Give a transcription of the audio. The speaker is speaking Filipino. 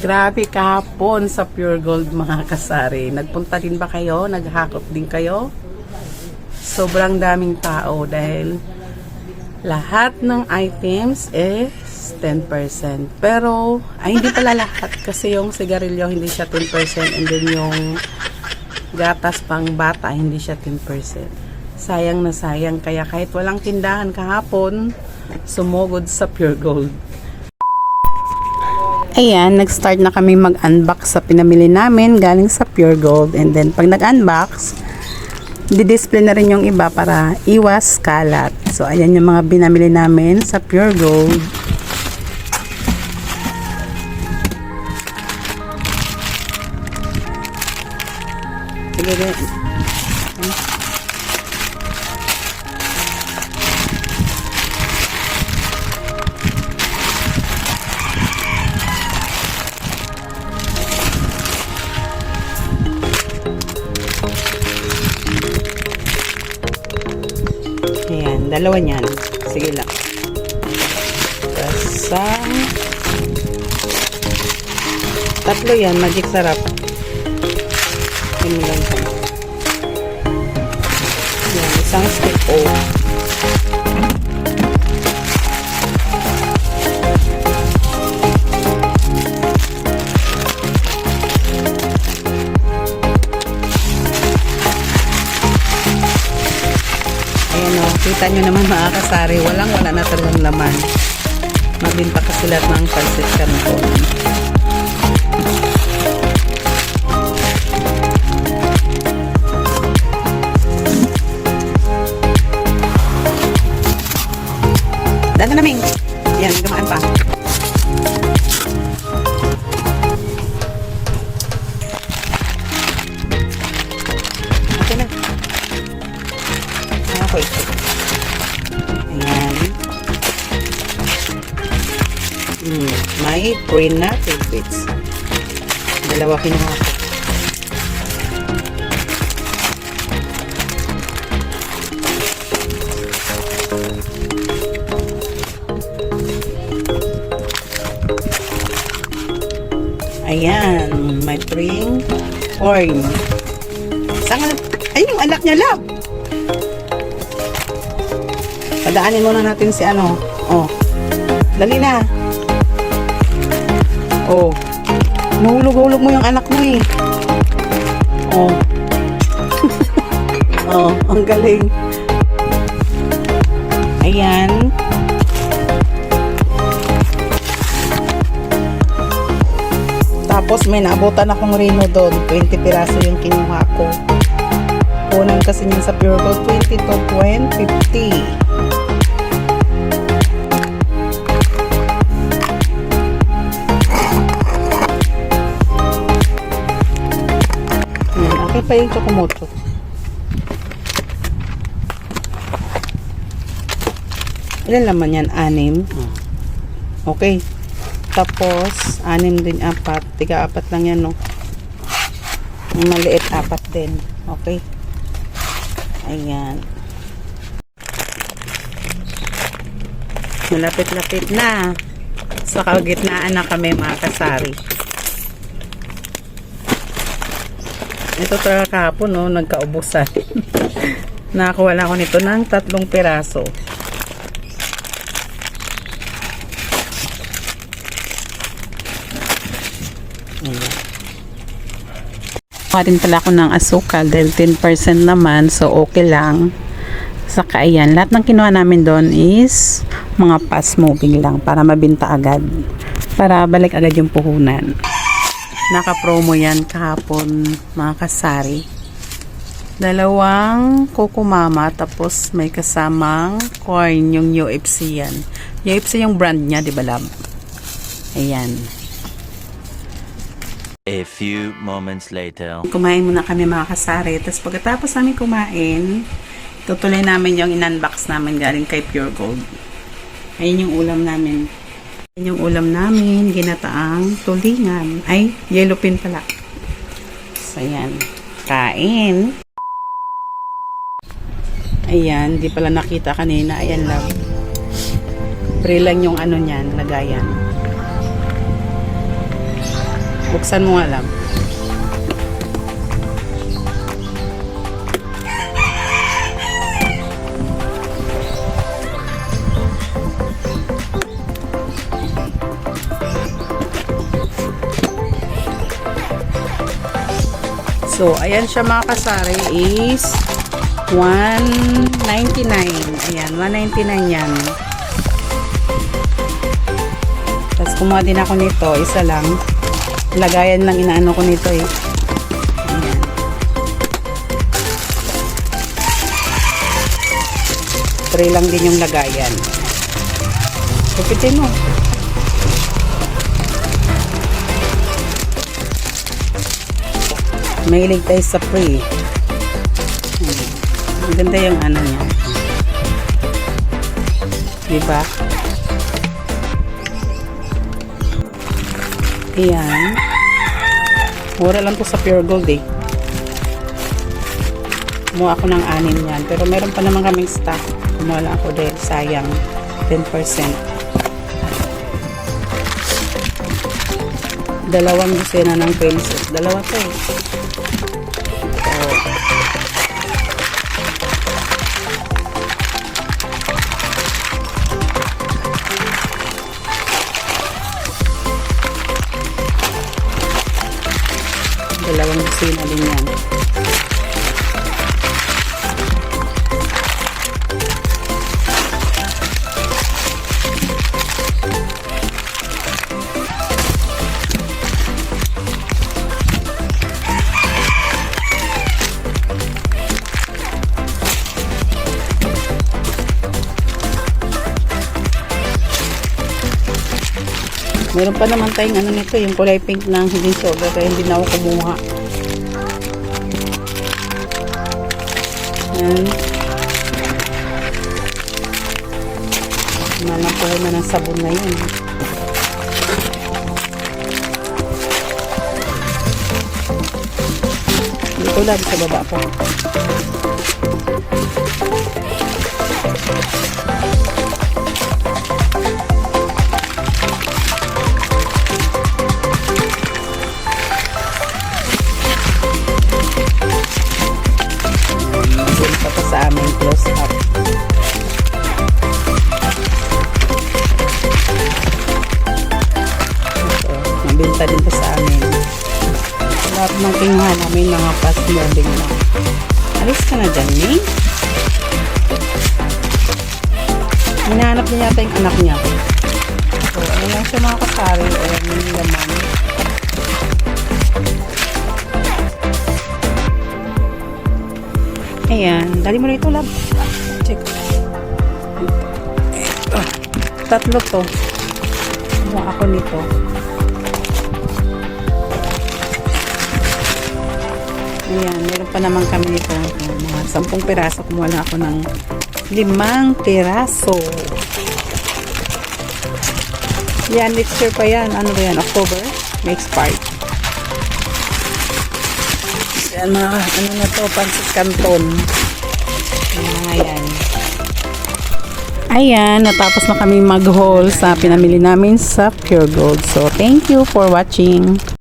Grabe kahapon sa Pure Gold mga kasari. Nagpunta din ba kayo? Naghakot din kayo? Sobrang daming tao dahil lahat ng items is 10%. Pero, ay hindi pala lahat kasi yung sigarilyo hindi siya 10% and then yung gatas pang bata hindi siya 10%. Sayang na sayang kaya kahit walang tindahan kahapon, sumugod sa Pure Gold. Ayan, nag-start na kami mag-unbox sa pinamili namin galing sa Pure Gold. And then, pag nag-unbox, di-display na rin yung iba para iwas kalat. So, ayan yung mga binamili namin sa Pure Gold. Sige, ayan, dalawa niyan. Sige lang. Kasang tatlo yan, magic sarap. Ano lang ito. Yan, isang stick o. Kita nyo naman mga kasari, wala na talagang laman. Mabinta kasi lahat ng pansit canton. Dada namin. Yan, gamaan pa. Okay na. Okay. May green na tidbits. Dalawa kinuha ko. Ayan, may spring corn. Saan? Ay, yung anak niya lang. Padaanin muna natin si ano. Oh. Dali na. Oh. Nahulog-hulog mo yung anak mo eh. Oh. Oh, ang galing. Ayan. Tapos may naabutan akong reno doon. 20 piraso yung kinuha ko. Kunan kasi yun sa Pure Gold 20 to 50. Okay pa yung Chocomocho. Ilan laman yan? 6. Okay. Tapos, 6 din 4. Tiga 4 lang yan, no? Yung maliit 4 din. Okay. Ayan. Malapit-lapit na. Sa kagitnaan na kami mga kasari. Ito talaga kahapon, no? Nagkaubusan. Nakakuha lang ako nito ng 3 piraso. Kuha din pala ako ng asukal dahil 10% naman, so okay lang. Saka ayan, lahat ng kinuha namin doon is mga fast moving lang para mabinta agad. Para balik agad yung puhunan. Naka-promo yan kahapon mga kasari. 2 Coco Mama tapos may kasamang corn yung UFC yan. UFC yung brand niya, di ba lab? Ayan. A few moments later. Kumain muna kami mga kasari. Tapos pagkatapos namin kumain, tutuloy namin yung in-unbox namin galing kay Pure Gold. Ayun yung ulam namin. Ayun yung ulam namin, ginataang tulingan. Ay, yellow pin pala. So, ayan. Kain. Ayan, di pala nakita kanina. Ayan lang. Free lang yung ano niyan, lagayan. Buksan mo nga lang. So, ayan siya mga kasari is 199. Ayan, 199 yan. Tapos kumuha din ako nito, isa lang. Lagayan lang inaano ko nito eh. Ayan. Tray lang din yung lagayan. Kupitin mo. Mahilig tayo sa pre. Ang ganda yung ano niya. Diba? Ayan. Mura lang to sa Pure Gold eh. Kumuha ako ng 6 yan. Pero meron pa naman kaming stock. Kumuha lang ako dahil sayang. 10%. Dalawang dosena ng pencil. Dalawa to eh. Dalawang dosena din yan. Meron pa naman tayong ano nito, yung kulay pink na hindi sobra kaya hindi na ako kumuha. Yan. Nanapuho na ng sabon na yun. Dito lang sa baba po. Sa aming close up. Ito, mabinta din po sa amin. Lahat ng kinuha namin mga fast moving na. Alis ka na dyan, eh? Hinahanap niya yata yung anak niya. So, ayun lang siya mga kasari. Ayan yung laman. Ayan. Dali mo na ito, lab. Check. Tatlo to. Kumuha ako nito. Ayan. Meron pa naman kami nito. Mga 10 piraso. Kumuha lang ako ng 5 piraso. Yan. Next year pa yan. Ano ba yan? October? May expired. Yan mga ano na to, Pancit Canton. Yan mga yan. Ayan, natapos na kami mag-haul sa pinamili namin sa Pure Gold. So, thank you for watching.